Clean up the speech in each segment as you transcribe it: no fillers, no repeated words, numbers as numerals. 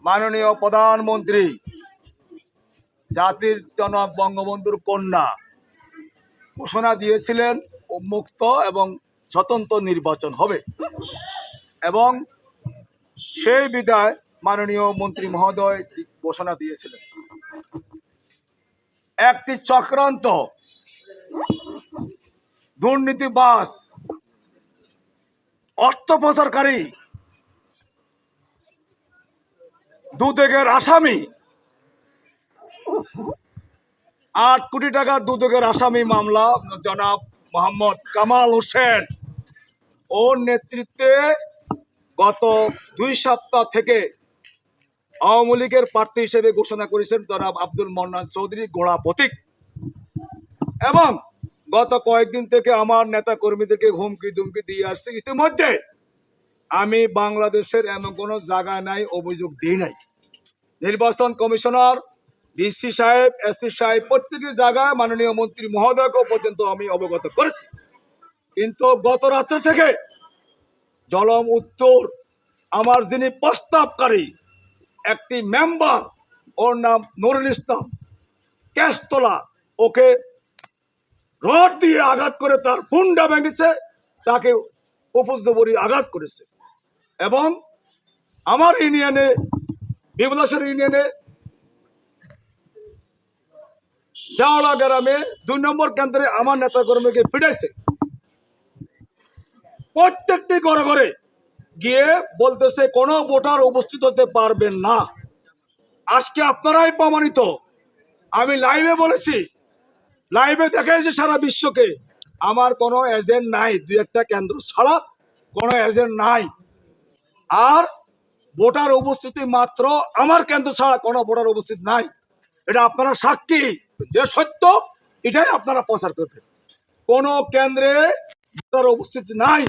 মাননীয় প্রধানমন্ত্রী জাতির জনক বঙ্গবন্ধুর কন্যা ঘোষণা দিয়েছিলেন মুক্ত এবং স্বতন্ত্র নির্বাচন হবে, এবং সেই বিধায় মাননীয় মন্ত্রী মহোদয় ঘোষণা দিয়েছিলেন। একটি চক্রান্ত দুর্নীতিবাজ অর্থ পাচারকারী দুদকের আসামি 8 কোটি টাকা দুদকের আসামি মামলা জনাব মোহাম্মদ কামাল হোসেন ওর নেতৃত্বে গত 2 সপ্তাহ থেকে আওয়ামী লীগের প্রার্থী হিসেবে ঘোষণা করেছেন জনাব আব্দুল মন্নান চৌধুরী গোড়া প্রতীক, এবং গত কয়েকদিন থেকে আমার নেতা কর্মীদেরকে হুমকি দুমকি দিয়ে আসছে। ইতিমধ্যে আমি বাংলাদেশের এমন কোনো জায়গায় নাই অভিযোগ দিই নাই। নির্বাচন কমিশনার, ডিসি সাহেব, এসপি সাহেব প্রত্যেকটি জায়গায় মাননীয় মন্ত্রী মহোদয়কে পর্যন্ত আমি অবগত করেছি। কিন্তু গত রাত্রে থেকে জলম উত্তর আমার যিনি প্রস্তাবকারী একটি মেম্বার, ওর নাম নুরুল ইসলাম ক্যাশতলা, ওকে রড দিয়ে আঘাত করে তার ফুন্ডা ভেঙেছে, তাকে উপজবরী আঘাত করেছে। এবং আমার ইউনিয়নে, বিবলাসের ইউনিয়নে জাওলা গ্রামে 2 নম্বর কেন্দ্রে আমার নেতা কর্মীকে পিটাইছে। প্রত্যেকটি ঘরে ঘরে গিয়ে বলতেছে কোনো ভোটার উপস্থিত হতে পারবেন না। আজকে আপনারাই প্রমাণিত। আমি লাইভে বলেছি, লাইভে দেখাইছে সারা বিশ্বকে, আমার কোনো এজেন্ট নাই, 2-1টা কেন্দ্র ছাড়া কোনো এজেন্ট নাই। আর ভোটার উপস্থিতি মাত্র আমার কেন্দ্র ছাড়া কোনো ভোটার উপস্থিত নাই। এটা আপনারা সাক্ষী, যে সত্য এটাই আপনারা প্রচার করবেন। কোনো কেন্দ্রে ভোটার উপস্থিতি নাই।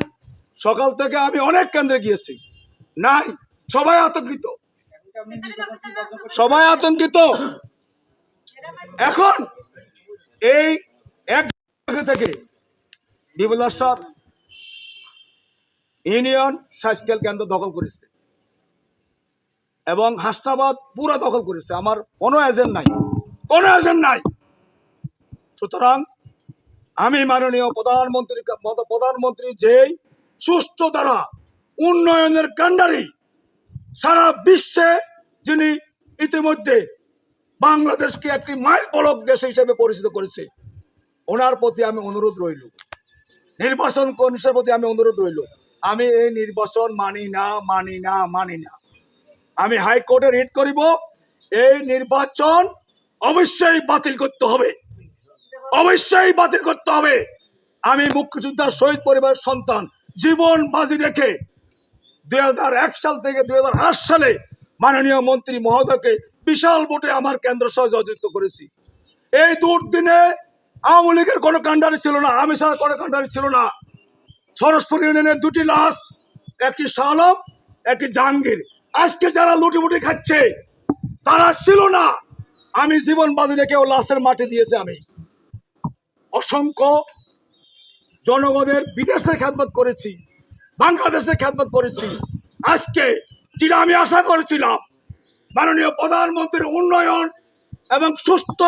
সকাল থেকে আমি অনেক কেন্দ্রে গিয়েছি, নাই। সবাই আতঙ্কিত, সবাই আতঙ্কিত। এখন এই এক থেকে বিবলাসর ইউনিয়ন সাইকেল কেন্দ্র দখল করেছে এবং হাসনাবাদ পুরো দখল করেছে। আমার কোনো এজেন্ট নাই, কোনো এজেন্ট নাই। সুতরাং আমি মাননীয় প্রধানমন্ত্রী যেই সুষ্ঠু দ্বারা উন্নয়নের কাণ্ডারি সারা বিশ্বে, যিনি ইতিমধ্যে বাংলাদেশকে একটি মাইল ফলক দেশ হিসেবে পরিচিত করেছে, ওনার প্রতি আমি অনুরোধ রইল, নির্বাচন কমিশনের প্রতি আমি অনুরোধ রইল, আমি এই নির্বাচন মানি না, মানি না, মানি না। আমি হাইকোর্টে রিট করিব, এই নির্বাচন অবশ্যই বাতিল করতে হবে, অবশ্যই বাতিল করতে হবে। আমি মুক্তিযোদ্ধার শহীদ পরিবারের সন্তান, জীবন বাজি রেখে 2001 সাল থেকে 2008 সালে মাননীয় মন্ত্রী মহোদয়কে বিশাল ভোটে আমার কেন্দ্র সহ জয়যুক্ত করেছি। এই দুর্দিনে আওয়ামী লীগের কোনো কাণ্ডারি ছিল না, আমি ছাড়া কোনো কাণ্ডারি ছিল না। সরস্বর ইউনিয়নের 2টি লাশ, একটি শালম, একটি জাহাঙ্গীর, আজকে যারা লুটিমুটি খাচ্ছে তারা ছিল না। আমি জীবন বাজি রেখে ও লাশের মাটি দিয়েছি। আমি অসংখ্য জনগণের বিদেশে খেদমত করেছি, বাংলাদেশে খেদমত করেছি। আজকে যেটা আমি আশা করেছিলাম মাননীয় প্রধানমন্ত্রীর উন্নয়ন এবং সুস্থ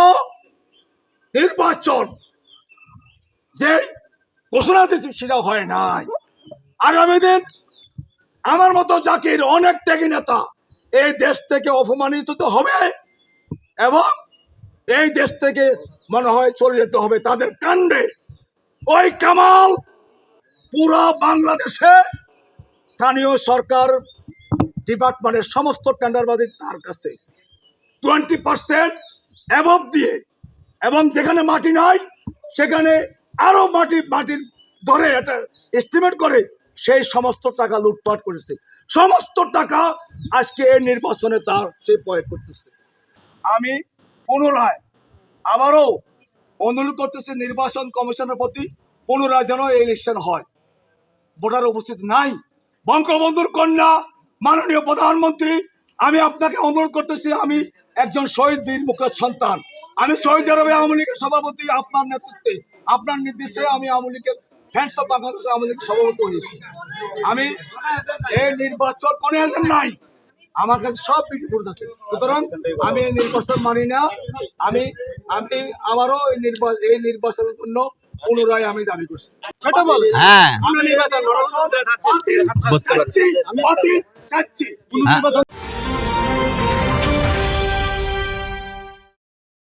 নির্বাচন যে ঘোষণা দিয়েছি সেটা হয় নাই। আগামী দিন আমার মতো জাতির অনেক ত্যাগী নেতা এই দেশ থেকে অপমানিত তো হবে, এবং এই দেশ থেকে মনে হয় চলে যেতে হবে তাদের কাণ্ডে। ওই কামাল পুরো বাংলাদেশে স্থানীয় সরকার ডিপার্টমেন্টের সমস্ত টেন্ডারবাজি তার কাছে 20% অ্যাবভ দিয়ে, এবং যেখানে মাটি নাই সেখানে আরো মাটির ধরে একটা এস্টিমেট করে সেই সমস্ত টাকা লুটপাট করেছে। সমস্ত টাকা আজকে এই নির্বাচনে তার সে প্রয়োগ করতেছে। আমি পুনরায় আবারও অনুরোধ করতেছি নির্বাচন কমিশনের প্রতি, পুনরায় যেন এই ইলেকশন হয়। ভোটার উপস্থিত নাই। বঙ্গবন্ধুর কন্যা মাননীয় প্রধানমন্ত্রী, আমি আপনাকে অনুরোধ করতেছি, আমি একজন শহীদ বীর মুখের সন্তান, আমি সৌদি আরবে আওয়ামী লীগের সভাপতি, আপনার নেতৃত্বে আপনার নির্দেশে আমি আওয়ামী লীগের ফ্রেন্ডস অফ বাংলাদেশ আওয়ামী লীগ সভাপতি হয়েছি। আমি এই নির্বাচন কোনো এজেন্ট নাই, আমার কাছে সব ভিডিও ফুটেজ আছে। সুতরাং আমি এই নির্বাচন মানি না। আমি আমি আবারও এই নির্বাচনের জন্য পুনরায় আমি দাবি করছি। হ্যাঁ আমি নির্বাচন বাতিল চাচ্ছি।